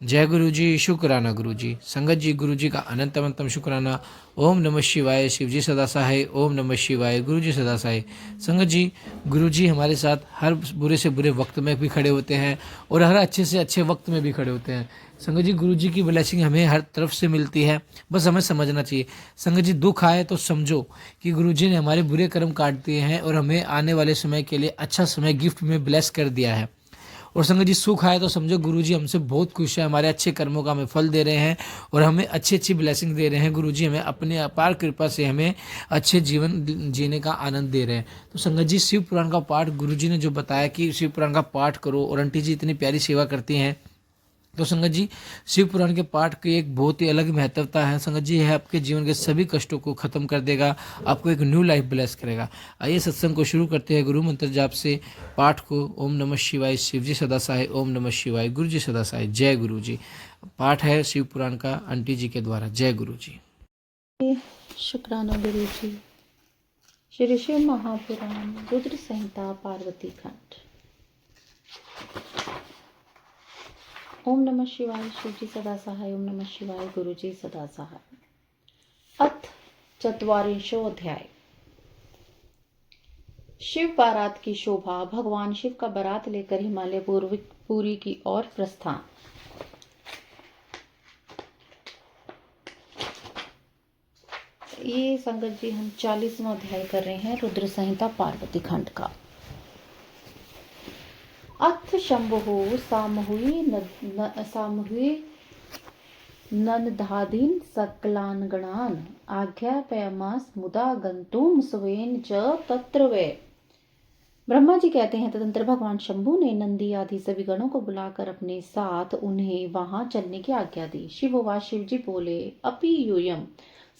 जय गुरु जी, शुक्राना गुरु जी। संगत जी, गुरु जी का अनंत अनंतम शुक्राना। ओम नमः शिवाय, शिव जी सदा सहाय। ओम नमः शिवाय, गुरु जी सदा सहाय। संगत जी, गुरु जी हमारे साथ हर बुरे से बुरे वक्त में भी खड़े होते हैं और हर अच्छे से अच्छे वक्त में भी खड़े होते हैं। संगत जी, गुरु जी की ब्लेसिंग हमें हर तरफ से मिलती है, बस हमें समझना चाहिए। संगत जी, दुख आए तो समझो कि गुरु जी ने हमारे बुरे कर्म काट दिए हैं और हमें आने वाले समय के लिए अच्छा समय गिफ्ट में ब्लेस कर दिया है। और संगत जी, सुख आए तो समझो गुरु जी हमसे बहुत खुश है, हमारे अच्छे कर्मों का हमें फल दे रहे हैं और हमें अच्छी अच्छी ब्लेसिंग दे रहे हैं। गुरु जी हमें अपने अपार कृपा से हमें अच्छे जीवन जीने का आनंद दे रहे हैं। तो संगत जी, शिव पुराण का पाठ गुरु जी ने जो बताया कि शिव पुराण का पाठ करो, और आंटी जी इतनी प्यारी सेवा करती हैं। तो संगत जी, शिव पुराण के पाठ की एक बहुत ही अलग महत्वता है। संगत जी, यह आपके जीवन के सभी कष्टों को खत्म कर देगा, आपको एक न्यू लाइफ ब्लेस करेगा। आइए सत्संग को शुरू करते हैं गुरु मंत्र जाप से। पाठ को ओम नमः शिवाय, शिव जी सदा सहाय। ओम नमः शिवाय, गुरु जी सदा सहाय। जय गुरु जी। पाठ है शिव पुराण का आंटी जी के द्वारा। जय गुरु जी। शुक्राना गुरु जी। श्री शिव महापुराण रुद्र संहिता पार्वती खंड। ओम नमः शिवाय, शिव जी सदा सहाय। ओम नमः शिवाय, गुरु जी सदा सहाय। अथ चत्वारिंशो अध्याय। शिव बारात की शोभा। भगवान शिव का बारात लेकर हिमालय पुरी की ओर प्रस्थान। ये संगत जी हम 40वां अध्याय कर रहे हैं रुद्र संहिता पार्वती खंड का। अथ शंभुः सामूहि नन्दादीन् सकलान् गणान् आज्ञापयामास मुदा गन्तुं स्वेन च तत्र वे। ब्रह्मा जी कहते हैं, तदंतर भगवान शंभु ने नंदी आदि सभी गणों को बुलाकर अपने साथ उन्हें वहां चलने की आज्ञा दी। शिव जी बोले, अपि यूयम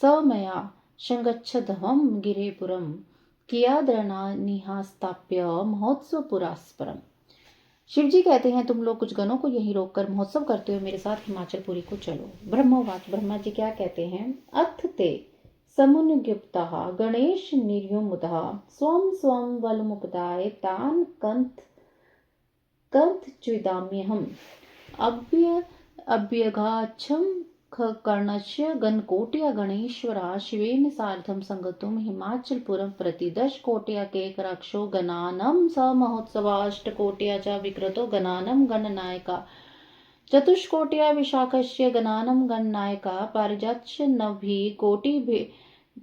स मया संगच्छदहं गिरेपुरम कियाद्रणानिहास्ताप्य महोत्सव पुरास्परम। शिव जी कहते हैं, तुम लोग कुछ गणों को यहीं रोककर महोत्सव करते हुए मेरे साथ हिमाचलपुरी को चलो। ब्रह्मवाच। ब्रह्मा जी क्या कहते हैं, अथ ते समुन्युक्तः गणेश निर्युमुतः स्वं स्वं बलमुपदाय तान् कन्थच्विदाम्यहम् अभ्यगाच्छं कर्णस्य गणकोट्या गणेश्वरा शिवेन सार्धं संगतुं हिमाचलपुरं प्रति 10 कोट्या केकराक्षो गणानं स महोत्सवाष्टकोट्या च विकृतो गणानं गणनायका 4 कोट्या विशाखस्य गणानं गणनायका पारिजातस्य 9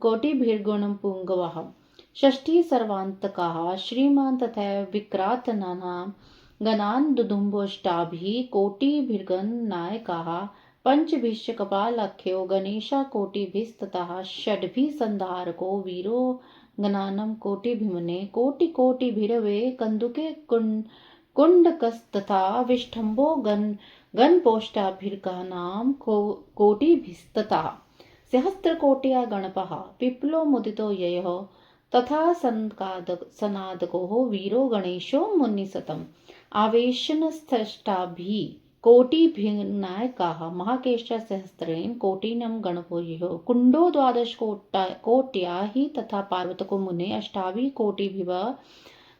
कोटिभिर्गुणपुङ्गवः 6 सर्वान्तकाः श्रीमान् तथैव विक्रातनानां गणान् दुदुम्बोष्टाभिः कोटिभिर्गणनायकाः 5 कपालाख्यो गणेशा कोटिभिस्ततः 6 संधारको वीरो गणानं कोटिभिमने कोटिभिरवे कन्दुके कुण्डकस्तथा विष्ठम्भो गणपोष्टाभिर्गणानां कोटिभिस्ततः सहस्रकोट्या गणपः पिप्लो मुदितो ययः तथा सनादको वीरो गणेशो मुनिसतम् आवेशनस्थष्टाभिः कोटिभिर्नायकाः महाकेशा सहस्रेण कोटिनं गणपोर्यो कुण्डो 12 कोट्या हि तथा पार्वतको मुने 8 कोटिभिव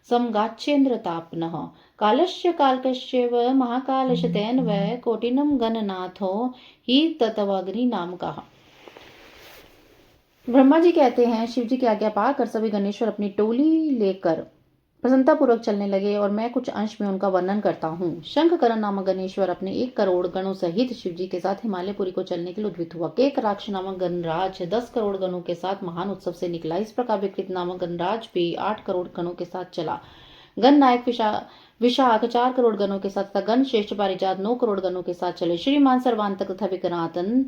समगाच्छेन्द्रतापनः कालस्य कालकस्य व महाकालस्य तेन वै कोटिनं गणनाथो हि तत्वग्निनामकः। ब्रह्मा जी कहते हैं, शिव जी की आज्ञा पाकर सभी गणेश्वर अपनी टोली लेकर प्रसन्नतापूर्वक चलने लगे और मैं कुछ अंश में उनका वर्णन करता हूँ। शंखकरण नामक गणेश्वर अपने 1 करोड़ गणों सहित शिव जी के साथ हिमालयपुरी को चलने के लिए उद्वित हुआ। केकराक्ष नामक गणराज 10 करोड़ गणों के साथ महान उत्सव से निकला। इस प्रकार विकृत नामक गणराज भी 8 करोड़ गणों के साथ चला। गण नायक विशाख 4 करोड़ गणों के साथ तथा गण श्रेष्ठ पारिजात 9 करोड़ गणों के साथ चले। श्रीमान सर्वांतक तथा विकरातन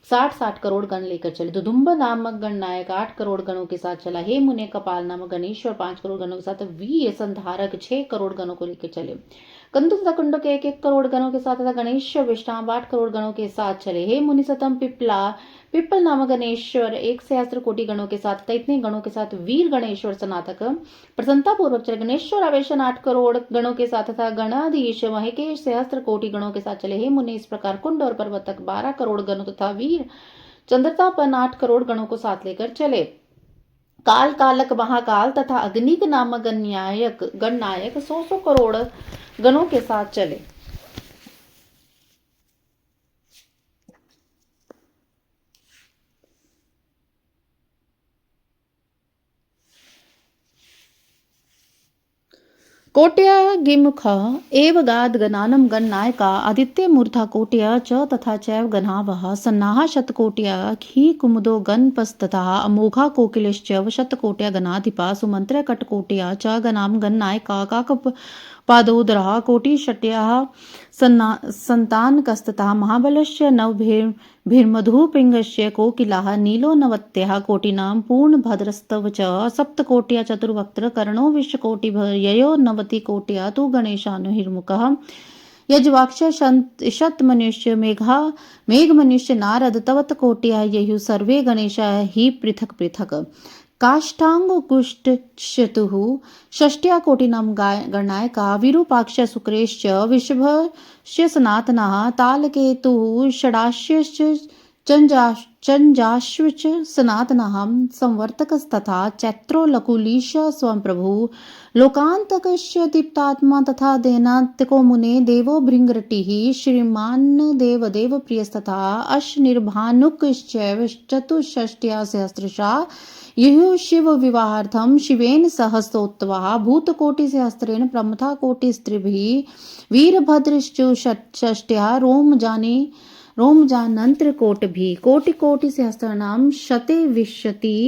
60 करोड़ गण लेकर चले। दुदुम्ब नामक गणनायक 8 करोड़ गणों के साथ चला। हे मुने कपाल नामक गणेश्वर 5 करोड़ गणों के साथ वीर संधारक 6 करोड़ गणों को लेकर चले। कंदु तथा कुंड के 1 करोड़ गणों के साथ तथा गणेश विष्टाम 8 करोड़ गणों के साथ चले। हे मुनि सतम पिप्पल नामक गणेश्वर 1 सहस्त्र कोटि गणों के साथ तथा इतने गणों के साथ वीर गणेश्वर सनातक प्रसन्नता पूर्वक चले। गणेश्वर आवेशन 8 करोड़ गणों के साथ तथा गणाधीश महेकेश सहस्त्र कोटि गणों के साथ चले। हे मुनि, इस प्रकार कुंड और पर्वतक 12 करोड़ गणों तथा वीर चंद्रतापन 8 करोड़ गणों को साथ लेकर चले। काल कालक महाकाल तथा अग्निक नामक गणनायक 100 करोड़ गणों के साथ चले। कोट्यागिमुख एव गाद्गणानं गणनायका आदित्यमूर्धा कोट्य च तथा चैव गणावः सन्नाः शतकोट्या हि कुमुदो गणपस्तथा अमोघा कोकिलश्च शतकोट्या गणाधिपा सुमन्त्रकटकोट्या च गणां गणनायका काकपादोदरः कोटिशट्याः सन्तानकस्तथा महाबलस्य नवभिर्मधुपिङ्गस्य कोकिलाः नीलो नवत्यः कोटिनां पूर्णभद्रस्तव च सप्तकोट्या चतुर्वक्त्र कर्णो विश्वकोटिभययो नवतिकोट्या तु गणेशानुहिर्मुखः यज्वाक्ष शतमनुष्य मेघमनुष्य नारद तवत्कोट्या ययुः सर्वे गणेशा हि पृथक् पृथक् काष्ठाङ्गुष्ठचतुः षष्ट्या कोटिनां गणनायका विरूपाक्ष शुक्रेश्च विषभस्य सनातनः तालकेतुः षडाश्यश्च चञ्जाश्वच सनातनः संवर्तकस्तथा चैत्रो लकुलीश स्वयंप्रभुः लोकान्तकस्य दीप्तात्मा तथा देनात्को मुने देवो भृङ्गरटिः श्रीमान् देवदेवप्रियस्तथा अश्निर्भानुकश्चैव चतुष्षष्ट्या सहस्रशा युः शिवविवाहार्थं शिवेन सहस्रोत्तवः भूतकोटिसहस्रेण प्रमथा कोटिस्त्रिभिः वीरभद्रश्च षष्ट्या रोमजानन्त्रकोटिभिः कोटिकोटिसहस्राणां शते विंशति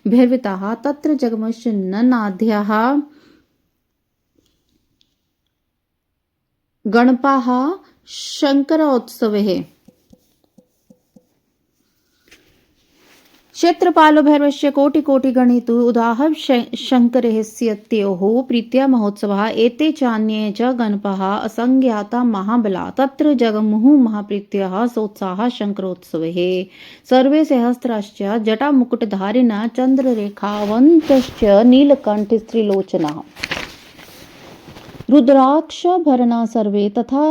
भैरविताः तत्र जगमश्च ननाद्याः गणपाः शङ्करोत्सवे क्षेत्रपालो भैरवस्य कोटिकोटिगणितु उदाह शङ्करस्यत्योः प्रीत्या महोत्सवः एते चान्ये च गणपाः असंज्ञाता महाबला तत्र जगमुः महाप्रीत्यः सोत्साहः शङ्करोत्सवे सर्वे सहस्राश्च जटामुकुटधारिणः चन्द्ररेखावन्तश्च नीलकण्ठस्त्रिलोचनाः रुद्राक्षभरणा सर्वे तथा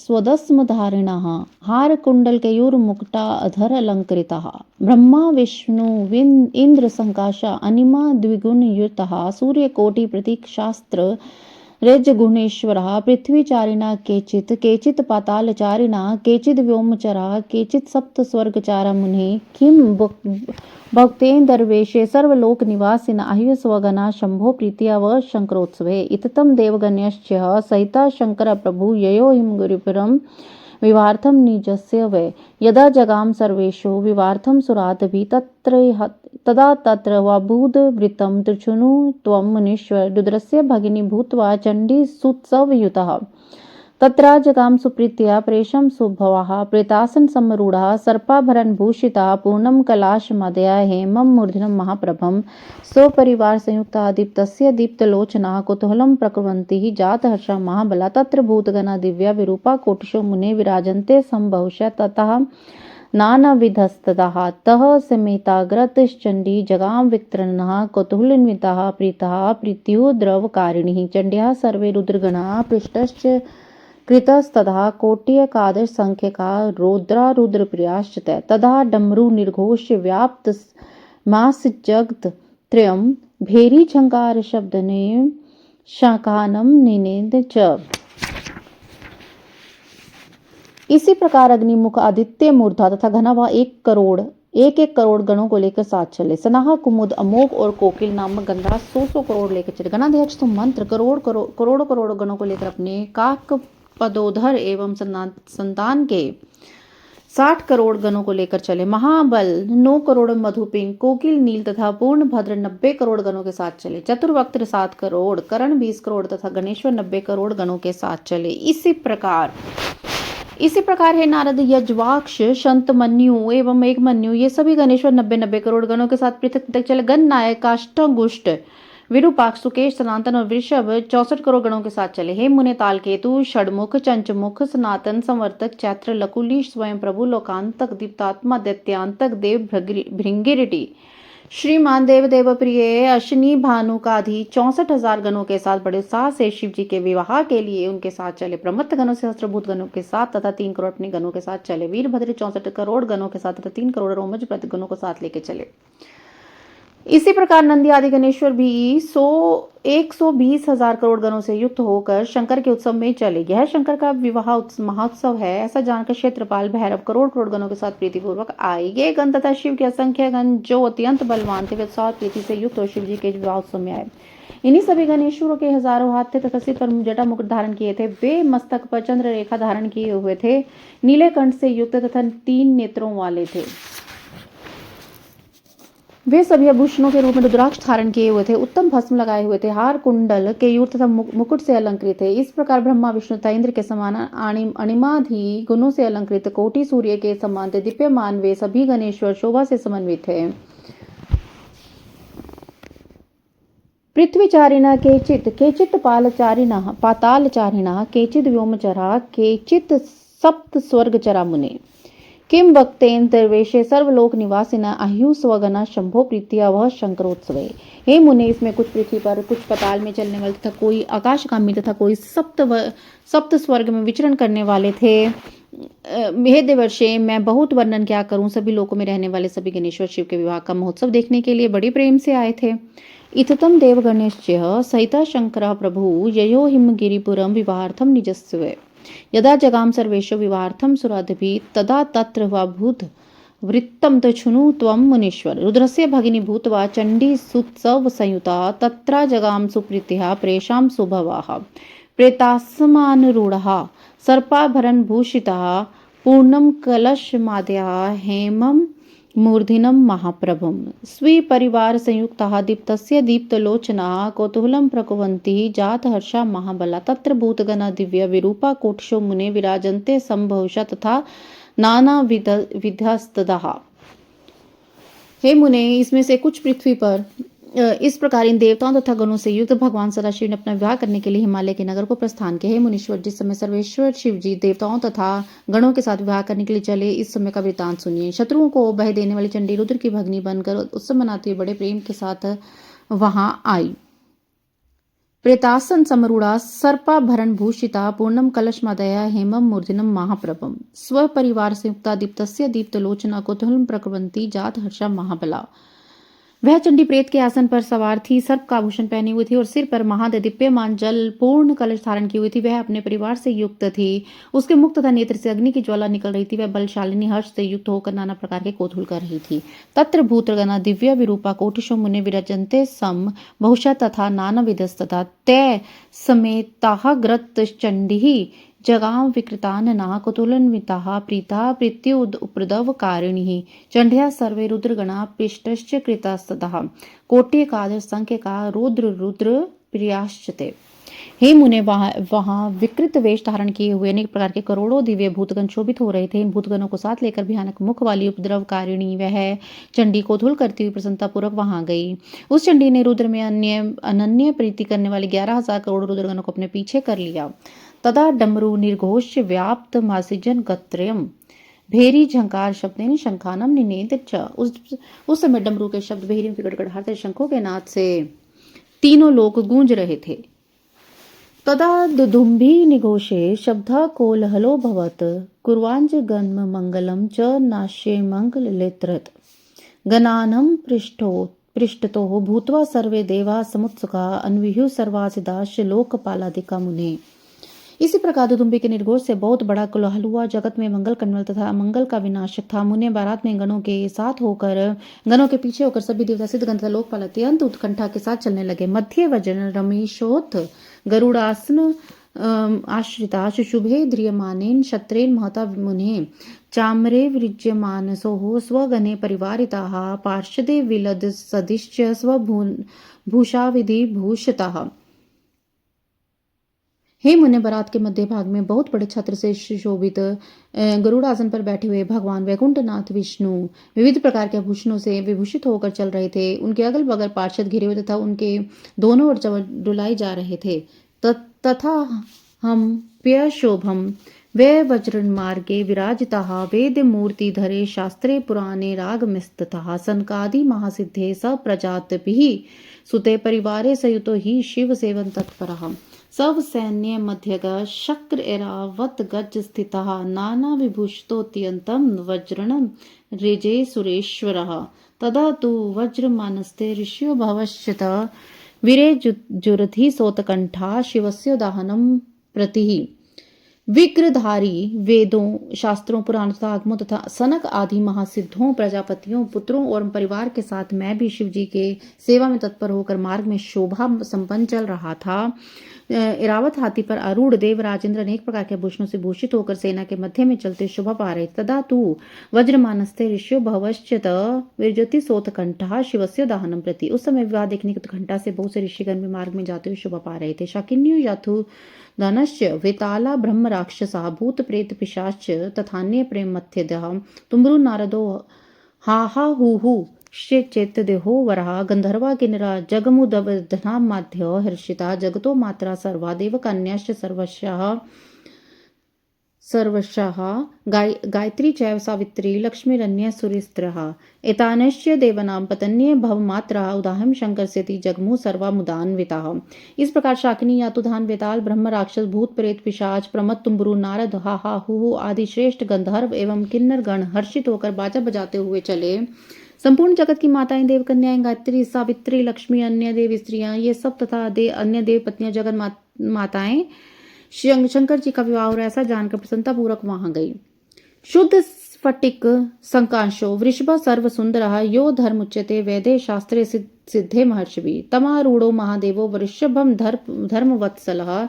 स्वदस्मधारिणः हारकुण्डलकेयूरमुकुटा अधरालङ्कृताः ब्रह्मा विष्णु इन्द्रसङ्काशा अनिमा द्विगुणयुतः सूर्यकोटिप्रतीक्षास्त्र रजगुणेश्वरः पृथ्वीचारिणा केचित् पातालचारिणा केचिद् व्योमचराः केचित् सप्तस्वर्गचारा मुनिः किं भक्तेन्दर्वेशे सर्वलोकनिवासिन आयुस्वगना शम्भो प्रीत्या व शङ्करोत्सवे इत्थं देवगणश्च सहिता शङ्करप्रभु ययो हिं गुरुपुरं विवाहार्थं निजस्य वै यदा जगाम सर्वेषु विवाहार्थं सुरादभिः तदा तत्र वबूदवृत्तं त्रिशूनु त्वं मुनीश्वर रुद्रस्य भगिनी भूत्वा चण्डीसुत्सवयुतः तत्रा जगाम सुप्रीत्या प्रेषं सुभवाः प्रेतासन सम्रूढाः सर्पाभरणभूषिताः पूर्णं कलाशमादया हेमं मूर्धनं महाप्रभं स्वपरिवार संयुक्ताः दीप्तस्य दीप्तलोचनाः कुतूहलं प्रकुर्वन्ति जातहर्षा महाबला तत्र भूतगणा दिव्या विरूपा कोटिशो मुने विराजन्ते सम्भवशः ततः नानाविधस्ततः तः समेताग्रतश्चण्डी जगाम विक्तरणः कौतूहलान्विताः प्रीताः प्रीत्युद्रवकारिणीः चण्ड्याः सर्वे रुद्रगणाः पृष्ठश्च कृतस्तथा कोट्यकादशसङ्ख्यका रौद्रारुद्रप्रियाश्च तदा डमरू निर्घोष्य व्याप्तमासजगत्त्रयं भैरीझङ्कारशब्देन शाकानं निनेद च। इसी प्रकार अग्निमुख आदित्य मूर्धा तथा घनावा एक करोड़ गणों को लेकर साथ चले। सनाह कुमुद अमोघ और कोकिल नामक गंधर्व 100 करोड़ लेकर चले। गणाध्यक्ष तो मंत्र करोड़ गणों को लेकर अपने काकपदोधर एवं संतान के 60 करोड़ गणों को लेकर चले। महाबल 9 करोड़ मधुपिंग कोकिल नील तथा पूर्णभद्र 90 करोड़ गणों के साथ चले। चतुर्वक्त्र 7 करोड़ कर्ण 20 करोड़ तथा गणेश्वर 90 करोड़ गणों के साथ चले। इसी प्रकार है नारद यज्वाक्ष शंतमन्यु एवं मेघमन्यु ये सभी गणेश्वर 90 करोड़ गणों के साथ पृथक चले। गण नायक काष्ठगुष्ट विरूपाक्ष सुकेश सनातन और वृषभ 64 करोड़ गणों के साथ चले। हे मुने तालकेतु षडमुख चंचमुख सनातन संवर्तक चैत्र लकुली स्वयं प्रभु लोकांतक दीप्तात्मा दैत्यांतक देव भृंगिरिटी श्रीमान देव प्रिय अश्विनी भानुकाधि 64,000 गणों के साथ बड़े उत्साह से शिव जी के विवाह के लिए उनके साथ चले। प्रमत्त गणों से सहस्त्रभूत गणों के साथ तथा 3 करोड़ अपने गणों के साथ चले। वीरभद्र 64 करोड़ गणों के साथ तथा 3 करोड़ रोमज प्रति गणों को साथ लेके चले। इसी प्रकार नंदी आदि गणेश्वर भी 120,000 करोड़ गणों से युक्त होकर शंकर के उत्सव में चले। यह शंकर का विवाह महोत्सव है, ऐसा जानकर क्षेत्रपाल भैरव करोड़ करोड़ गणों के साथ प्रीतिपूर्वक आए। ये गण तथा शिव के असंख्य गण जो अत्यंत बलवान थे, वे उत्साह और प्रीति से युक्त हो शिव जी के विवाह उत्सव में आए। इन्हीं सभी गणेश्वरों के हजारों हाथ थे तथा सिर पर जटा मुकुट धारण किए थे। वे मस्तक पर चंद्र रेखा धारण किए हुए थे, नीले कंठ से युक्त तथा 3 नेत्रों वाले थे। वे सभी आभूषणों के रूप में रुद्राक्ष धारण किए हुए थे, उत्तम भस्म लगाए हुए थे, हार कुंडल केयूर तथा मुकुट से अलंकृत थे। इस प्रकार ब्रह्मा विष्णु तथा इंद्र के समान अणिमादि गुणों से अलंकृत, कोटि सूर्य के समान थे, दीप्यमान वे सभी गणेश्वर शोभा से समन्वित थे। पृथ्वीचारिणः केचित् पातालचारिणः केचिद् व्योमचरा केचित् सप्त स्वर्गचरा मुने किम वक्तेन दर्वेशे सर्वलोक निवासिना आयु स्वगना शंभो प्रीतिया वह शंकरोत्सवे। हे मुने, इसमें कुछ पृथ्वी पर, कुछ पताल में चलने वाले तथा कोई आकाशगामी तथा कोई सप्त स्वर्ग में विचरण करने वाले थे। हे देवर्षे, मैं बहुत वर्णन क्या करूं, सभी लोकों में रहने वाले सभी गणेश्वर शिव के विवाह का महोत्सव देखने के लिए बड़े प्रेम से आए थे। इततं देवगणेश्च सहिता शंकरः प्रभु ययो हिमगिरिपुरं विवाहार्थं निजस्वे यदा जगाम सर्वेषु विवाहार्थं सुरादिभिः तदा तत्र वाभूत वृत्तं तच्छृणु त्वं मुनीश्वर। रुद्रस्य भगिनी भूत्वा चण्डी सुत्सव संयुता तत्र जगाम सुप्रीतिः प्रेषां सुभवाः प्रेतासमानुरूढः सर्पाभरण भूषितः पूर्णं कलशमाद्यः हेमं मूर्धिनं महाप्रभुं स्वीपरिवार संयुक्ताः दीप्तस्य दीप्तलोचनाः कौतूहलं प्रकुर्वन्ति जातहर्षा महाबला तत्र भूतगणा दिव्य विरूपा कोटिशो मुने विराजन्ते संभवशः तथा नानाविधस्ततः। हे मुने, इसमें से कुछ पृथ्वी पर इस प्रकार इन देवताओं तथा गणों से युक्त भगवान सदाशिव ने अपना विवाह करने के लिए हिमालय के नगर को प्रस्थान किया। हे मुनीश्वर, जिस समय सर्वेश्वर शिव जी देवताओं तथा गणों के साथ विवाह करने के लिए चले, इस समय का वृत्तांत सुनिए। शत्रुओं को भय देने वाली चंडी रुद्र की भगनी बनकर उत्सव मनाती हुई बड़े प्रेम के साथ वहां आई। प्रेतासन समरूढ़ा सर्पाभरण भूषिता पूर्णम कलशमादया हेमम मूर्धिनम महाप्रभम स्वपरिवार संयुक्ता दीप्तस्य दीप्तलोचना कौतूहलं प्रकुर्वन्ति जात हर्षा महाबला। वह चंडी प्रेत के आसन पर सवार थी, सर्प का आभूषण पहनी हुई थी और सिर पर महादिव्यमान जल पूर्ण कलश धारण की हुई थी। वह अपने परिवार से युक्त थी, उसके मुख तथा नेत्र से अग्नि की ज्वाला निकल रही थी। वह बलशालिनी हर्ष से युक्त होकर नाना प्रकार के कौतूहल कर रही थी। तत्र भूतगणा दिव्य विरूपा कोटिशो मुने विरजन्ते सम बहुशः तथा नानाविधस्तथा तै समेताः ग्रत चंडी जगाम विकृतानना कुतूहलान्विताः प्रीता प्रीत्युपद्रवकारिणीः चंड्या सर्वे रुद्रगणा पृष्ठश्च कृतास्ततः कोट्येकादश संख्य का रुद्र प्रियाश्चते। हे मुने, वहां विकृत वेश धारण किए हुए अनेक प्रकार के करोड़ों दिव्य भूतगण शोभित हो रहे थे। इन भूतगणों को साथ लेकर भयानक मुख वाली उपद्रवकारिणी वह चंडी कौतूहल करती हुई प्रसन्नता पूर्वक वहां गई। उस चंडी ने रुद्र में अनन्य प्रीति करने वाले 11,000 करोड़ रुद्रगणों को अपने पीछे कर लिया। तदा डमरू निर्घोष व्याप्त मासिजन गत्रयम भेरी झंकार शब्देन शंखानम निनेद च। उस समय डमरू के शब्द भेरियों की गड़गड़ाहट शंखों के नाद से तीनों लोग गूंज रहे थे। तदा दुदुम्भी निघोषे शब्द कोलहलो भवत कुर्वांज गन्म मंगलम च नाश्ये मंगल लेत्रत गणानम पृष्ठतो भूत्वा सर्वे देवा समुत्सुका अन्विहु सर्वासिदाश लोकपालादिका मुने। इसी प्रकार दुदुम्बी के निर्घोष से बहुत बड़ा कोलाहल हुआ। जगत में मंगल करने वाला तथा अमंगल का विनाशक था। मुने बारात में गणों के साथ होकर, गणों के पीछे होकर सभी देवता सिद्ध गण तथा लोकपाल अत्यंत उत्कंठा के साथ चलने लगे। मध्य वजन रमेशोथ गरुड़ासन आश्रिता शुशुभे ध्रियमानेन क्षत्रेन महता मुने चाम्रे विज्यमानसोः स्वगणे परिवारिताः पार्षदे विलद सदिश्च स्वभूषाविधि भूषिताः। हे मुने, बारात के मध्य भाग में बहुत बड़े छत्र से सुशोभित गरुड़ासन पर बैठे हुए भगवान वैकुंठनाथ विष्णु विविध प्रकार के आभूषणों से विभूषित होकर चल रहे थे। उनके अगल बगल पार्षद घिरे हुए तथा उनके दोनों ओर डुलाए जा रहे थे। तथा हम प्यशोभम वे वज्रण मार्गे विराजिताः वेद मूर्ति धरे शास्त्रे पुराणे रागमिस्ततः सनकादि महासिद्धे स प्रजातभिः सुते परिवारे सयुतो ही शिव सेवन तत्परः। सव सैन्य मध्यगः शक्र एरावत गज स्थितः नाना विभूषितोऽत्यन्तं वज्रणं ऋजे सुरेश्वरः तदा तु वज्रमानस्ते ऋषियो भवश्चित वीरे जुरधि सोतकंठा शिवस्य दाहनं प्रतिः विग्रधारी वेदों शास्त्रों पुराणों तथा आगमों तथा सनक आदि महासिद्धों प्रजापतियों पुत्रों और परिवार के साथ मैं भी शिव जी के सेवा में तत्पर होकर मार्ग में शोभा संपन्न चल रहा था। इरावत हाथी पर आरूढ़ देव राजेंद्र अनेक प्रकार के आभूषणों से भूषित होकर सेना के मध्य में चलते शोभा पा रहे। तदा तू वज्रमानस्ते ऋषियो भवश्चित विरजति सोतकंठा शिवस्य दाहनम प्रति। उस समय विवाह देखने के घंटा से बहुत से ऋषिगण भी मार्ग में जाते हुए शोभा पा रहे थे। शाकिन्यो याथु धनश्च वेताला ब्रह्म राक्षसा भूत प्रेत पिशाच तथान्य प्रेम मध्यदः तुम्बरु नारदो हा हा हु चेत देहो वरहा गंधर्वा किन्नरा जगमुदधना माध्य हर्षिता जगतो मात्रा सर्वा देव कन्याश्च सर्वशः गायत्री चैव सावित्री लक्ष्मीरन्य सुरिस्त्रः एतानश्च देवनां पतन्ये भवमात्रः उदाहं शंकरस्यति जगमु सर्वा मुदान्विताः। इस प्रकार शाकिनी यातुधान वेताल ब्रह्म राक्षस भूत प्रेत पिशाच प्रमद तुम्बरु नारद हा हा हु आदि श्रेष्ठ गंधर्व एवं किन्नर गण हर्षित होकर बाजा बजाते हुए चले। संपूर्ण जगत की माताएं देव कन्याएं गायत्री सावित्री लक्ष्मी अन्य देव स्त्रियां ये सब तथा अन्य देव पत्नियां जगत माताएं शंकर जी का विवाह हो रहा ऐसा जानकर प्रसन्नता पूर्वक वहां गई। शुद्ध स्फटिक संकाशो वृषभ सर्व सुंदर यो धर्म उच्यते वैदे शास्त्रे सिद्धे महर्षि तमारूढ़ो महादेवो वृषभम धर्म वत्सलः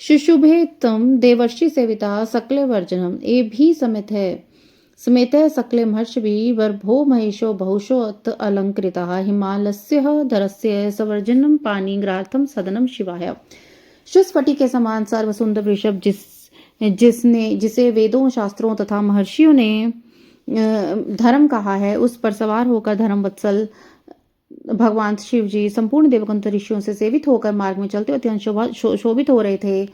शुशुभे तम देवर्षि सेविता सकले वर्जनम ए भी समेत सकले महर्षि वर्भो महेशो बहुशो अलंकृतः हिमालस्य धरस्य सवर्जनम पाणिग्रार्थम सदनम शिवाय। शुस्फटी के समान सर्व सुंदर वृषभ जिसे वेदों शास्त्रों तथा महर्षियों ने धर्म कहा है उस पर सवार होकर धर्म वत्सल भगवान शिव जी संपूर्ण देवगण ऋषियों से सेवित होकर मार्ग में चलते अत्यंत शोभित हो रहे थे।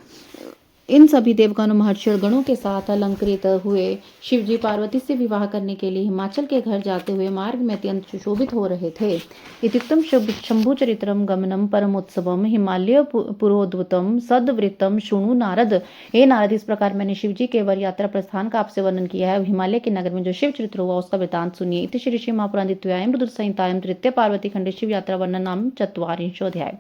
इन सभी देवगणों महर्षि और गणों के साथ अलंकृत हुए शिव जी पार्वती से विवाह करने के लिए हिमाचल के घर जाते हुए मार्ग में अत्यंत सुशोभित हो रहे थे। इत्युक्तम शंभु चरित्रम गमनम परमोत्सवम हिमालय पुरोद्भुतम सदवृतम शुणु नारद। हे नारद, इस प्रकार मैंने शिव जी के वर यात्रा प्रस्थान का आपसे वर्णन किया है। हिमालय के नगर में जो शिव चरित्र हुआ उसका वृतांत सुनिए। इति श्री श्री महापुराण द्वितीयायाम रुद्र संहितायाम तृतीय पार्वती खंड शिव यात्रा वर्णन नाम 44वां।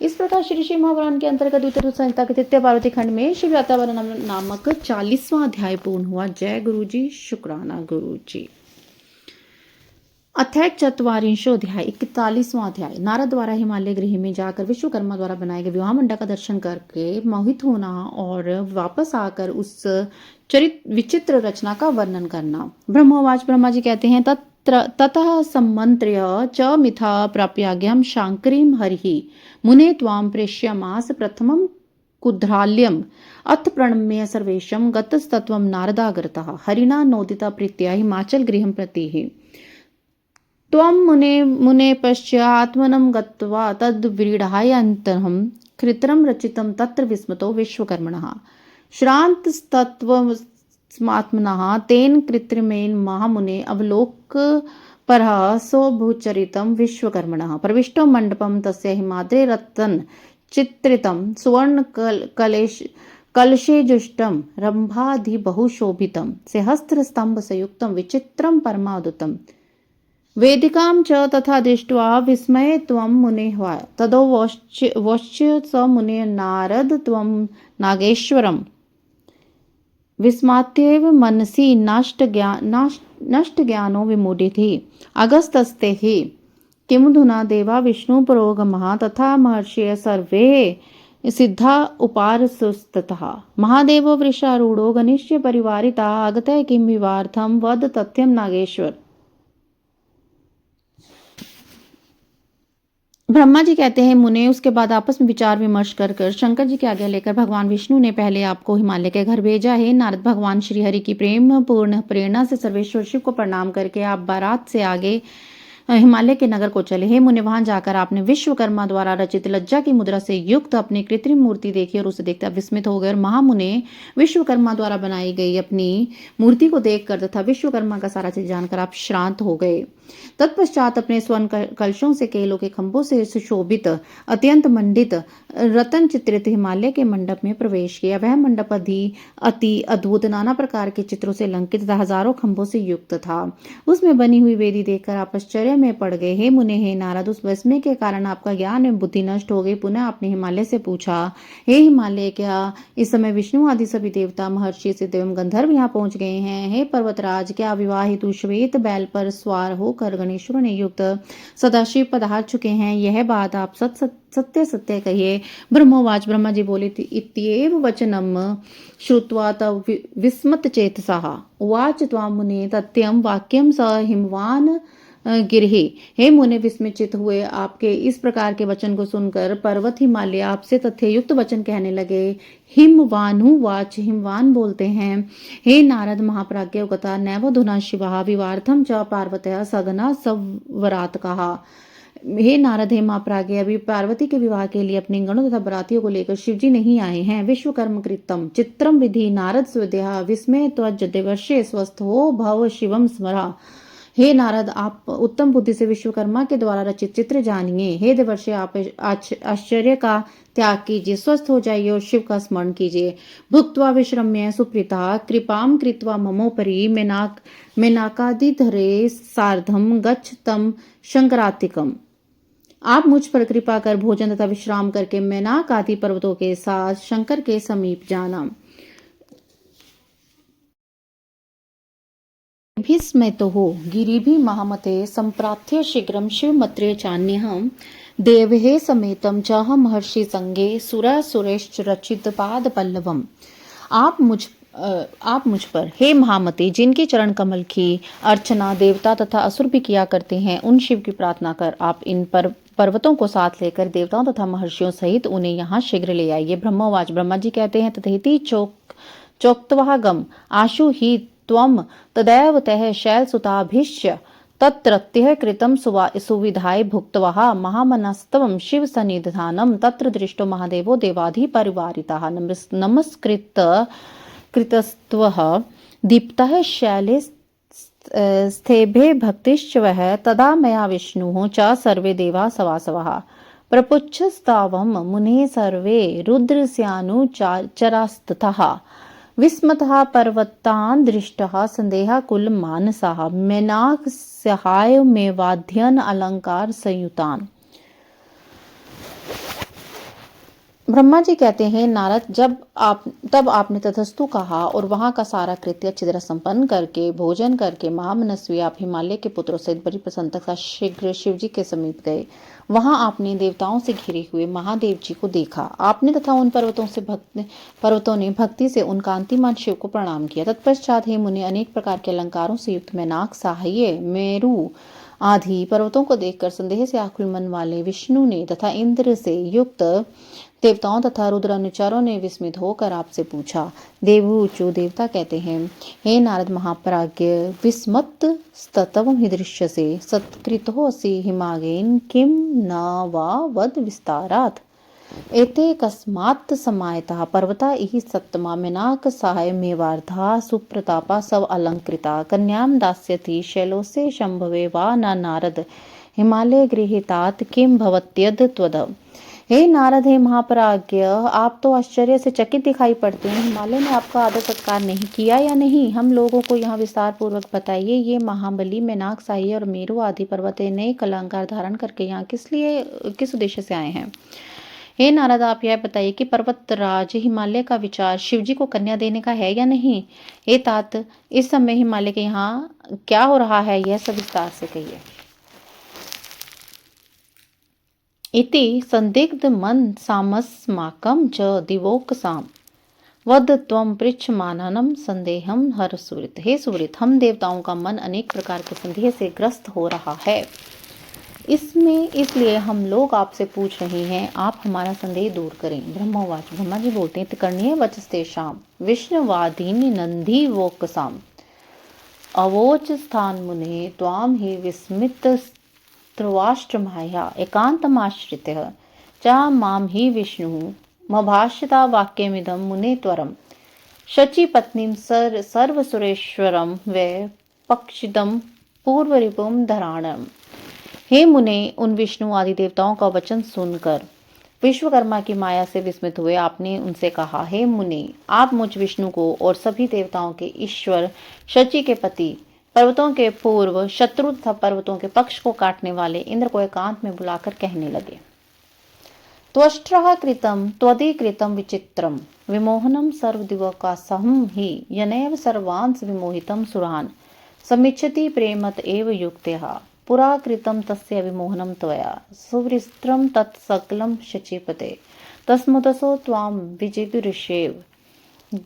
इस प्रकार श्री श्री महापुराण के अंतर्गत द्वितीय संहिता के तृतीय पार्वती खंड में शिव यात्रा वर्णन नामक 40वां अध्याय पूर्ण हुआ। जय गुरु जी, शुक्राना गुरु जी। अध्याय 44वां अध्याय 41वां अध्याय। नारद द्वारा हिमालय गृह में जाकर विश्वकर्मा द्वारा बनाए गए विवाह मंडप का दर्शन करके मोहित होना और वापस आकर उस विचित्र रचना का वर्णन करना। ब्रह्मवाच, ब्रह्मा जी कहते हैं ततः सम्मंत्र्य च मिथा प्राप्याज्ञां शांकरीं हरिः मुने त्वां प्रेष्यामास प्रथमं कुद्राल्यम् अथ प्रणम्य सर्वेशं गतस्तत्वं नारदागरतः हरिणा नोदिता प्रीत्या हिमाचल गृहं प्रतिः त्वं मुने पश्चात्मनं गत्वा तद्व्रीडायन्तरं कृत्रं रचितं तत्र विस्मतो विश्वकर्मणः श्रान्तस्तत्त्वस्मात्मनः तेन कृत्रिमेण महामुने अवलोकपरः स्वभूचरितं विश्वकर्मणः प्रविष्टो मण्डपं तस्य हिमाद्रे रत्न चित्रितं सुवर्ण कलशेजुष्टं रंभादि बहुशोभितं सहस्रस्तंभसयुक्तं विचित्रं परमाद्भुतं वेदिकां च तथा दृष्ट्वा विस्मये त्वं मुने तदोवोच्य स मुने नारद त्वं नागेश्वरम् विस्मात्येव मनसि नष्टज्ञानो विमूढिति अगस्तस्ते हि किमुधुना देवा विष्णु पुरोगमः तथा महर्षयः सर्वे सिद्धा उपासस्ततः महादेवो वृषारूढ़ो गणेश्य परिवारिता आगतः किं विवार्थं वद तथ्यं नागेश्वर। ब्रह्मा जी कहते हैं मुने, उसके बाद आपस में विचार विमर्श कर शंकर जी की आज्ञा लेकर भगवान विष्णु ने पहले आपको हिमालय के घर भेजा है। नारद भगवान श्री हरि की प्रेम पूर्ण प्रेरणा से सर्वेश्वर शिव को प्रणाम करके आप बारात से आगे हिमालय के नगर को चले। हे मुने, वहां जाकर आपने विश्वकर्मा द्वारा रचित लज्जा की मुद्रा से युक्त अपनी कृत्रिम मूर्ति देखी और उसे देखते आप विस्मित हो गए। और महामुने विश्वकर्मा द्वारा बनाई गई अपनी मूर्ति को देखकर तथा विश्वकर्मा का सारा चीज जानकर आप श्रांत हो गए। तत्पश्चात अपने स्वर्ण कलशों से केलों के खंभों से सुशोभित अत्यंत मंडित रतन चित्रित हिमालय के मंडप में प्रवेश किया। वह मंडप अति अद्भुत नाना प्रकार के चित्रों से अलंकृत तथा हजारों खंभों से युक्त था। उसमें बनी हुई वेदी देखकर आप आश्चर्य में पड़ गए। हे मुने, हे नारद, उस विस्मय के कारण आपका ज्ञान एवं बुद्धि नष्ट हो गई। पुनः आपने हिमालय से पूछा, हे हिमालय, क्या इस समय विष्णु आदि सभी देवता, महर्षि, सिद्ध एवं गंधर्व यहाँ पहुंच गए हैं? हे पर्वतराज, क्या विवाह हेतु श्वेत बैल पर सवार होकर गणेश्वर ने युक्त सदाशिव पधार चुके हैं? यह बात आप सत्य सत्य कहिए। ब्रह्मोवाच, ब्रह्मा जी बोले, इत्येव वचनम श्रुत्वा तव विस्मत चेतसः उवाच त्वां मुने तथ्यं वाक्यं स हिमवान गिरहि। हे मुने, विस्मित हुए आपके इस प्रकार के वचन को सुनकर पर्वत हिमालय आपसे तथ्य युक्त वचन कहने लगे। हिमवानु वाच, हिमवान बोलते हैं, हे नारद महाप्राज्ञ कथा नैवधुना शिवः विवार्थम च पार्वत्या सगना सवरात कहा। हे नारद, हे महाप्राज्ञ, अभी पार्वती के विवाह के लिए अपने गणों तथा बरातियों को लेकर शिवजी नहीं आए हैं। विश्वकर्म कृतम चित्रम विधि नारद स्वेद्या विस्मय त्वज देवर्षे स्वस्थ हो भव शिवम स्मरा। हे नारद, आप उत्तम बुद्धि से विश्वकर्मा के द्वारा रचित चित्र जानिए। हे देवर्षि, आप आश्चर्य का त्याग कीजिए, स्वस्थ हो जाइए और शिव का स्मरण कीजिए। भुक्त्वा विश्रम्य सुप्रीता कृपाम कृत्वा ममोपरि मेनाकादिधरे सार्धम गच्छ तम शंकरातिकम। आप मुझ पर कृपा कर भोजन तथा विश्राम करके मेनाक आदि पर्वतों के साथ शंकर के समीप जाना। भीस्मैतो हो गिरिभि महामते संप्रार्थ्य शीघ्रं शिवमत्र्य चान्यहं देवहे समेतं चाह महर्षि संगे सुरा सुरेश्च रचित पाद पल्लवम। आप मुझ पर, हे महामते, जिनके चरण कमल की अर्चना देवता तथा असुर भी किया करते हैं, उन शिव की प्रार्थना कर आप इन पर्वतों को साथ लेकर देवताओं तथा महर्षियों सहित उन्हें यहाँ शीघ्र ले आइए। ब्रह्मवाच, ब्रह्मा जी कहते हैं, तथेति चोक्त्वा गम आशु ही त्वं तदैव तः शैलसुताभिश्च तत्रत्यः कृतं सुविधाय भुक्त्वा महामनस्तवं शिव सन्निधानं तत्र दृष्टो महादेवो देवाधि परिवारितः नमस्कृत कृतस्त्वः दीप्तः शैले स्थेभे भक्तिश्च वह तदा मया विष्णुः च सर्वे देवा सवासवः प्रपुच्छस्तावं मुने सर्वे रुद्रस्यानुचरास्ततः विस्मतः पर्वतान् दृष्टः संदेहाकुल मानसः मेनाक सहाय में वाध्यन अलंकार संयुतान। ब्रह्मा जी कहते हैं, नारद, तब आपने तथस्तु कहा और वहां का सारा कृत्य अच्छी तरह संपन्न करके भोजन करके महामनस्वी आप हिमालय के पुत्रों सहित बड़ी प्रसन्नता का शीघ्र शिव जी के समीप गए। वहां आपने देवताओं से घिरे हुए महादेव जी को देखा। आपने तथा उन पर्वतों ने भक्ति से उन कांतिमान शिव को प्रणाम किया। तत्पश्चात हे मुनि, अनेक प्रकार के अलंकारों से युक्त मेनाक, साह्य, मेरु आदि पर्वतों को देखकर संदेह से आकुल मन वाले विष्णु ने तथा इंद्र से युक्त देवताओं तथा रुद्र अनुचरों ने विस्मित होकर आपसे पूछा। देवूचु, देवता कहते हैं, हे नारद महाप्राज्ञ, विस्मत स्तवम ही दृश्य से सत्कृतोऽसि हिमागेन किम न वा वद विस्तारात् एते कस्मात् समायतः पर्वता इहि सत्तमा मेनाक सहाय मेवार्धा सुप्रतापा सव अलंकृता कन्याम दास्यति शैलोसे शंभवे वा न नारद हिमालय गृहीतात किम भवत्यद त्वद। हे नारद, हे महाप्राज्ञ, आप तो आश्चर्य से चकित दिखाई पड़ते हैं। हिमालय ने आपका आदर सत्कार नहीं किया या नहीं? हम लोगों को यहाँ विस्तार पूर्वक बताइए। ये महाबली, मेनाक, साह्य और मेरु आदि पर्वत नए अलंकार धारण करके यहाँ किस उद्देश्य से आए हैं? हे नारद, आप यह बताइए कि पर्वतराज, हिमालय का विचार शिवजी को कन्या देने का है या नहीं? हे तात, इस समय हिमालय के यहाँ क्या हो रहा है, यह सब विस्तार से कहिए। इति संदिग्ध मन सामस्माकं च दिवोकसाम वद त्वं पृच्छमाननं संदेहम हर सुवृत। हे सुवृत, हम देवताओं का मन अनेक प्रकार के संदेह से ग्रस्त हो रहा है। इसलिए हम लोग आपसे पूछ रहे हैं, आप हमारा संदेह दूर करें। ब्रह्मवाच, ब्रह्मा जी बोलते हैं, कर्णीय वचस्तेषाम विष्णुवादीनि नंदी वोकसाम अवोच स्थान मुने त्वाम ही विस्मित ध्रुवाष्ट्रमाया एकान्तमाश्रित्य च मां हि विष्णुः मभाषिता वाक्यमिदं मुने त्वरम् शचीपत्नीं सर्वसुरेश्वरं वै पक्षिदं पूर्वरिपुं धराणम्। हे मुने, उन विष्णु आदि देवताओं का वचन सुनकर विश्वकर्मा की माया से विस्मित हुए आपने उनसे कहा, हे मुने, आप मुझ विष्णु को और सभी देवताओं के ईश्वर शची के पति, पर्वतों के पूर्व शत्रु तथा पर्वतों के पक्ष को काटने वाले इंद्र को एकांत में बुलाकर कहने लगे, त्वष्ट्रः कृतं त्वदीकृतं विचित्रं विमोहनं सर्वदिवकासहं हि यनैव सर्वांस विमोहितं सुरान् समिच्छति प्रेमत एव युक्तः पुरा कृतं तस्य विमोहनं त्वया सुविस्तृतं तत् सकलं शचीपते तस्मदसो त्वां विजिगीषेव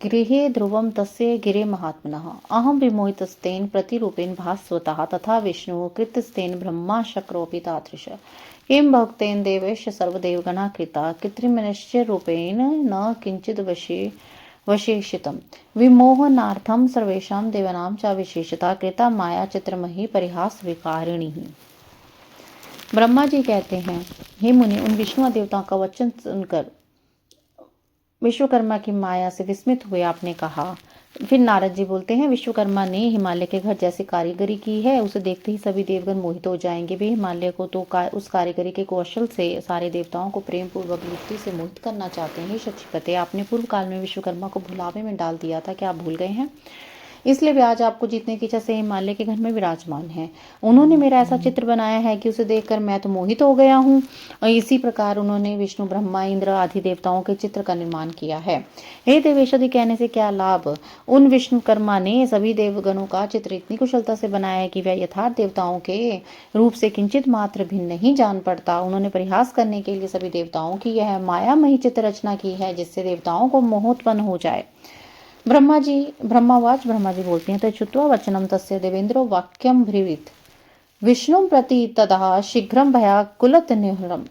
गृहे ध्रुवं तस्य गिरे महात्मनः अहं विमोहितस्तेन प्रतिरूपेण भास्वतः तथा विष्णुः कृतस्तेन ब्रह्मा शक्रोऽपि तादृश किं भक्तेन देवैश्च सर्वदेवगणा कृता कृत्रिमनिश्चय रूपेण न किंचिद वशेषितम् विमोहनार्थं सर्वेषां देवानां च विशेषता कृता माया चित्रमयी परिहास विकारिणी। ब्रह्मा जी कहते हैं, हे मुनि, उन विष्णु देवताओं का वचन सुनकर विश्वकर्मा की माया से विस्मित हुए आपने कहा। फिर नारद जी बोलते हैं, विश्वकर्मा ने हिमालय के घर जैसी कारीगरी की है, उसे देखते ही सभी देवगण मोहित हो जाएंगे। वे हिमालय को तो उस कारीगरी के कौशल से सारे देवताओं को प्रेम पूर्वक युक्ति से मोहित करना चाहते हैं। शचीपते, आपने पूर्व काल में विश्वकर्मा को भुलावे में डाल दिया था, क्या आप भूल गए हैं? इसलिए वे आज आपको जीतने की इच्छा से हिमालय के घर में विराजमान हैं। उन्होंने मेरा ऐसा चित्र बनाया है कि उसे देखकर मैं तो मोहित हो गया हूँ। और इसी प्रकार उन्होंने विष्णु, ब्रह्मा, इंद्र आदि देवताओं के चित्र का निर्माण किया है। हे देवेशादि कहने से क्या लाभ? उन विष्णुकर्मा ने सभी देवगणों का चित्र इतनी कुशलता से बनाया है कि वह यथार्थ देवताओं के रूप से किंचित मात्र भिन्न नहीं जान पड़ता। उन्होंने परिहास करने के लिए सभी देवताओं की यह मायामयी चित्र रचना की है, जिससे देवताओं को मोह उत्पन्न हो जाए। ब्रह्मावाच, ब्रह्मा जी बोलते हैं, तच्छ्रुत्वा वचनं तस्य देवेन्द्रो वाक्यं ब्रीवीत विष्णुं प्रति तदा शीघ्रं भयाकुलत निहरम्।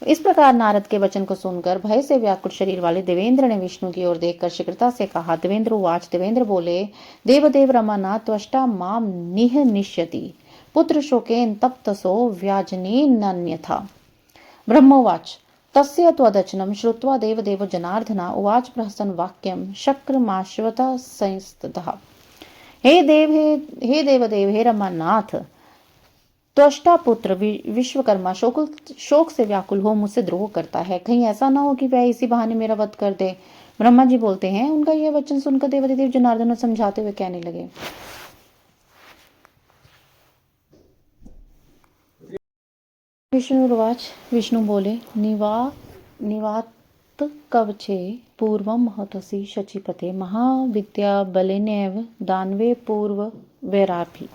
इस प्रकार नारद के वचन को सुनकर भय से व्याकुल शरीर वाले देवेंद्र ने विष्णु की ओर देखकर शीघ्रता से कहा। देवेंद्रोवाच, देवेंद्र बोले, देवदेव रमानाथ त्वष्टा माम निहनिष्यति पुत्र शोकेन तप्तसो व्याजनेन नान्यथा। ब्रह्मोवाच, तस्य त्वदचनं श्रुत्वा देवदेव जनार्दना उवाच प्रहसन वाक्यं शक्रमाश्वतः संस्ततः। हे देवदेव, हे रमानाथ, त्वष्टा पुत्र विश्वकर्मा शोक से व्याकुल हो मुझसे द्रोह करता है। कहीं ऐसा ना हो कि वह इसी बहाने मेरा वध कर दे। ब्रह्मा जी बोलते हैं, उनका यह वचन सुनकर देवदेव जनार्दन समझाते हुए कहने लगे, विष्णुर्वाच, विष्णु बोले, निवात कवचे पूर्वं महतसि शचीपते महाविद्या बलेनैव दानवे पूर्व वैराभि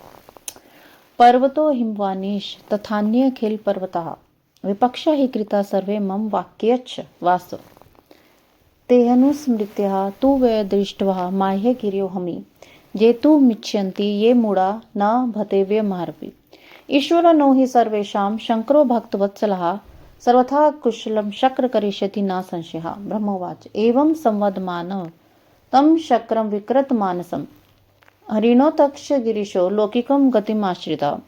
पर्वतो हिमवानीश तथान्यखिल पर्वतः विपक्षा हि कृता सर्वे मम वाक्यच्च वासो तेहनुस्मृत्या तु वै दृष्ट्वा माह्य गिर्यो हमि जेतु मिच्छन्ति ये मूढ़ा न भतेव्य मार्पि ईश्वर नो हि सर्वेषां शंकरो भक्तवत्सलः सर्वथा कुशलं शक्र करिष्यति न संशयः। ब्रह्मोवाच, एवं संवदमान तम शक्रम विकृत मानसम हरिणोतक्ष गिरीशो लौकिकम गतिमाश्रिता।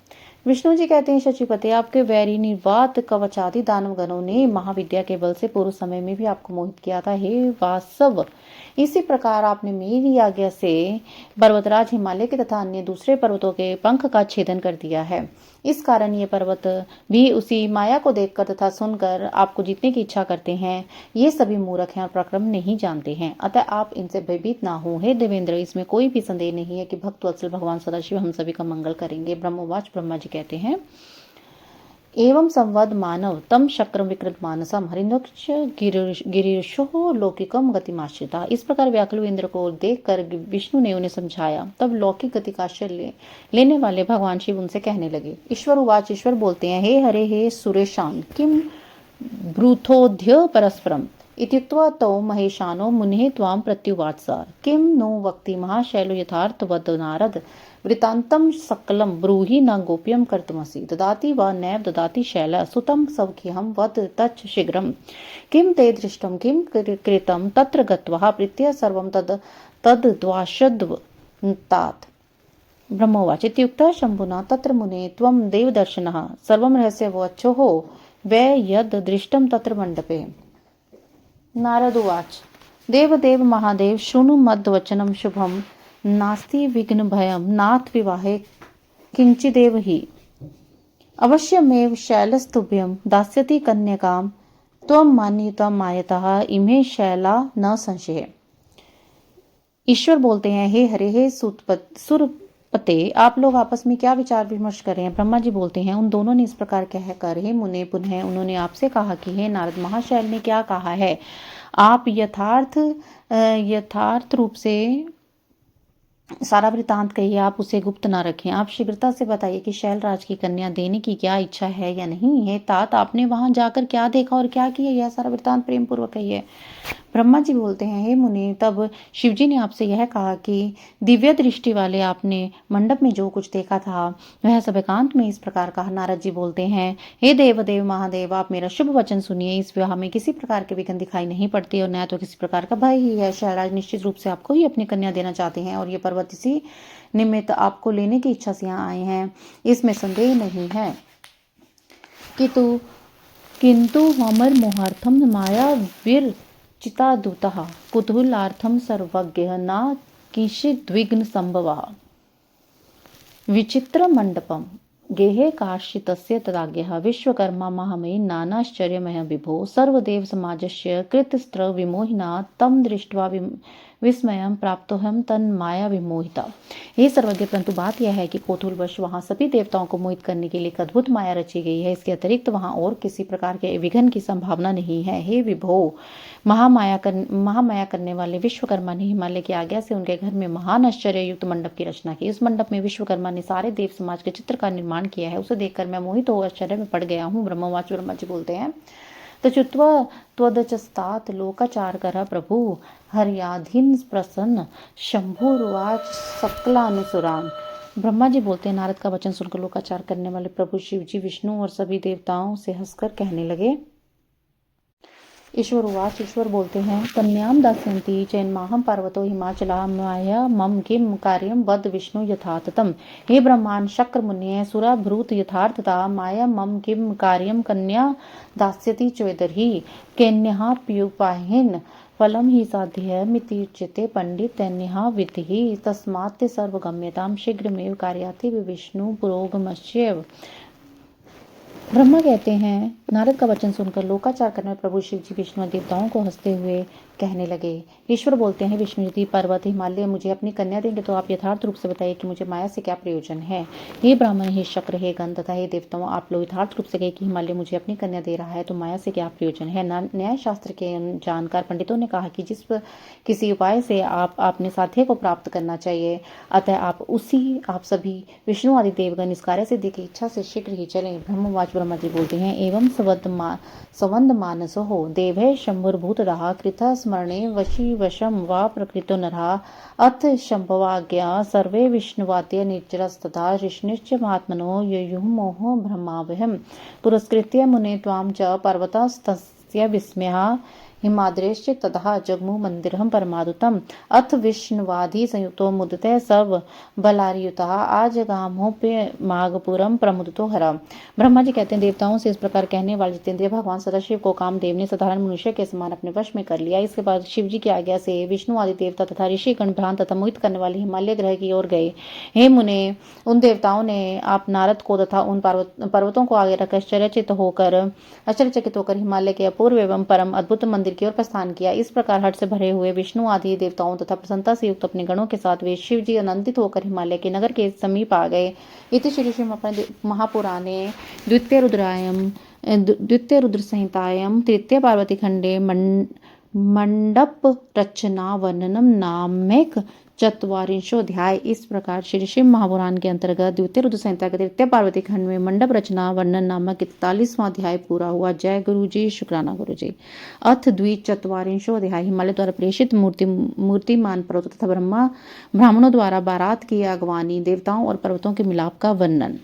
विष्णु जी कहते हैं, शचीपते, आपके वैरी निर्वात कवचादि दानवगणों ने महाविद्या के बल से पूर्व समय में भी आपको मोहित किया था। हे वासव, इसी प्रकार आपने मेरी आज्ञा से पर्वतराज हिमालय के तथा अन्य दूसरे पर्वतों के पंख का छेदन कर दिया है। इस कारण ये पर्वत भी उसी माया को देखकर तथा सुनकर आपको जीतने की इच्छा करते हैं। ये सभी मूर्ख हैं और पराक्रम नहीं जानते हैं, अतः आप इनसे भयभीत ना हो। हे देवेंद्र, इसमें कोई भी संदेह नहीं है कि भक्त वत्सल भगवान सदाशिव हम सभी का मंगल करेंगे। ब्रह्मवाच, ब्रह्मा जी कहते हैं, एवं संवद मानव तम शक्रम विकृत मानसम हरिणोक्ष गिरीशो लौकिकम गतिमाश्रिता। इस प्रकार व्याकुल इंद्र को देखकर विष्णु ने उन्हें समझाया। तब लौकिक गति का आश्रय लेने वाले भगवान शिव उनसे कहने लगे। ईश्वर उवाच, ईश्वर बोलते हैं, हे हरे हे सुरेशान किम ब्रूथोध्य परस्परम इत्युक्त्वा तौ महेशानो मुनिः त्वां प्रत्युवाच किं नो वक्ति महाशैलो यथार्थवद नारद वृतान्तं सकलं ब्रूहि न गोप्यं कर्तुमसि ददाति वा नैव ददाति शैल सुतं सौख्यं वद तच्च शीघ्रं किं ते दृष्टं किं कृतं तत्र गत्वा प्रीत्या सर्वं तद् द्वाशद्वतात्। ब्रह्मोवाच इत्युक्तः शम्भुना तत्र मुने त्वं देवदर्शनः सर्वं रहस्यवचोः वै यद् दृष्टं तत्र मण्डपे। नारद उवाच देवदेव महादेव शृणु मद्वचनं शुभं नास्ति विघ्नभयं नाथ विवाहे किञ्चिदेव हि अवश्यमेव शैलस्तुभ्यं दास्यति कन्यकां त्वं मान्यता मायतः इमे शैला न संशय। ईश्वर बोलते हैं हे हरे हे सुरपते आप लोग आपस में क्या विचार विमर्श कर रहे हैं। ब्रह्मा जी बोलते हैं उन दोनों ने इस प्रकार कहकर हे मुने पुनः उन्होंने आपसे कहा कि हे नारद महाशैल ने क्या कहा है। आप यथार्थ रूप से सारा वृतांत कहिए, आप उसे गुप्त ना रखें। आप शीघ्रता से बताइए कि शैलराज की कन्या देने की क्या इच्छा है या नहीं है। तात आपने वहां जाकर क्या देखा और क्या किया, यह सारा वृतांत प्रेम पूर्वक कहिए। ब्रह्मा जी बोलते हैं हे मुनि तब शिवजी ने आपसे यह कहा कि दिव्य दृष्टि वाले आपने मंडप में जो कुछ देखा था वह सब एकांत में इस प्रकार कहा। नारद जी बोलते हैं हे देवदेव महादेव आप मेरा शुभ वचन सुनिए। इस विवाह में किसी प्रकार के विघ्न दिखाई नहीं पड़ती और न तो किसी प्रकार का भय ही है। शैलराज निश्चित रूप से आपको ही अपनी कन्या देना चाहते हैं और ये पर्वत इसी निमित्त आपको लेने की इच्छा से यहाँ आए हैं, इसमें संदेह नहीं है। किंतु हमर मोहार्थम माया वीर चितादूतः कुतूहलार्थम सर्वज्ञः न किंचिद्विघ्न संभवः विचित्र मंडपम गेहे कार्षितस्य तदाज्ञः विश्वकर्मा महामयी नानाश्चर्यमय विभो सर्वदेव समाजस्य कृतस्त्र विमोहिना तम दृष्ट्वा विस्मयं प्राप्तोहम तन माया विमोहिता। हे सर्वज्ञ परंतु बात यह है कि कौतूहलवश वहां सभी देवताओं को मोहित करने के लिए एक अद्भुत माया रची गई है। इसके अतिरिक्त वहां और किसी प्रकार के विघ्न की संभावना नहीं है। हे विभो महामाया करने वाले विश्वकर्मा ने हिमालय की आज्ञा से उनके घर में महान आश्चर्य युक्त मंडप की रचना की। इस मंडप में विश्वकर्मा ने सारे देव समाज के चित्र का निर्माण किया है। उसे देखकर मैं मोहित हो आश्चर्य में पड़ गया हूँ। ब्रह्मवाच ब्रह्मा जी बोलते हैं तचुत्वा त्वदचस्तात लोकाचारकर प्रभु हर्याधीन प्रसन्न शंभुर्वाच सकलानुसुरान। ब्रह्मा जी बोलते हैं नारद का वचन सुनकर लोकाचार करने वाले प्रभु शिव जी विष्णु और सभी देवताओं से हंसकर कहने लगे। ईश्वर उवाच ईश्वर बोलते हैं कन्याम दास्यन्ति चैन्माहम पार्वतो हिमाचला माया मम किम कार्यम वद विष्णु यथाततम। हे ब्रह्मांड शक्र मुनिये सुरा भ्रूत यथार्थता माया मम किम कार्यम कन्या दास्यति चवेदर्हि केन्यः प्युपाहिन फलम ही साध्य मित्युच्यते पंडित तैन्यः विधिः तस्मात् सर्वगम्यताम शीघ्रमेव कार्याति विष्णु पुरोगमस्यैव। ब्रह्मा कहते हैं नारद का वचन सुनकर लोकाचार करने वाले प्रभु शिव जी विष्णु देवताओं को हंसते हुए कहने लगे। ईश्वर बोलते हैं विष्णु यदि पर्वत हिमालय मुझे अपनी कन्या देंगे तो आप यथार्थ रूप से बताइए कि मुझे माया से क्या प्रयोजन है। हे ब्राह्मण हे शक्र हे गंध तथा हे देवताओं आप लोग यथार्थ रूप से कहे कि हिमालय मुझे अपनी कन्या दे रहा है तो माया से क्या प्रयोजन है। न्याय शास्त्र के जानकार पंडितों ने कहा कि जिस किसी उपाय से आपने साध्य को प्राप्त करना चाहिए अतः आप सभी विष्णु आदि देवगण इस कार्य सिद्धि की इच्छा से शीघ्र ही चलें। ब्रह्मवाच ब्रह्मा जी बोलते हैं एवं संवद मानसो हो देवै शंभुर्भूतराः कृतः स्मरणे वशी वशम वा प्रकृतो नरः अथ शंभवाज्ञा सर्वे विष्णुवाद्य निर्जरस्तथा ऋष्णिश्च महात्मनो ययुर्मोह ब्रह्मावहम् पुरस्कृत्य मुने त्वां च पर्वतस्तस्य विस्मयः हिमाद्रेश्च ततः जगमु मंदिरं परमादुतम् अथ विष्णुवादि संयुक्तो मुदते सब बलारियुतः आजगामोप्य मागपुरम प्रमुदितो हरा। ब्रह्मा जी कहते हैं देवताओं से इस प्रकार कहने वाले जितेंद्रिय भगवान सदाशिव को कामदेव ने साधारण मनुष्य के समान अपने वश में कर लिया। इसके बाद शिव जी की आज्ञा से विष्णु आदि देवता तथा ऋषिगण भ्रांत तथा मोहित करने वाले हिमालय ग्रह की ओर गए। हे मुने उन देवताओं ने आप नारद को तथा उन पर्वतों को आगे रख आश्चर्यचकित होकर हिमालय के अपूर्व एवं परम अद्भुत मंदिर की ओर प्रस्थान किया। इस प्रकार हर्ष से भरे हुए विष्णु आदि देवताओं तथा प्रसन्नता से युक्त अपने गणों के साथ वे शिव जी आनंदित होकर हिमालय के नगर के समीप आ गए। इति श्री महापुराणे द्वितीय रुद्र संहितायां तृतीय पार्वती खंडे मंडप रचना वर्णनम नामक चत्वारिंशोऽध्याय। इस प्रकार श्री शिव महापुराण के अंतर्गत द्वितीय रुद्र संहिता के तृतीय पार्वती खंड में मंडप रचना वर्णन नामक 41वां अध्याय पूरा हुआ। जय गुरु जी, शुक्राना गुरु जी। अथ द्विचत्वारिंशोऽध्याय हिमालय द्वारा प्रेषित मूर्तिमान पर्वत तथा ब्राह्मणों द्वारा बारात की अगवानी, देवताओं और पर्वतों के मिलाप का वर्णन।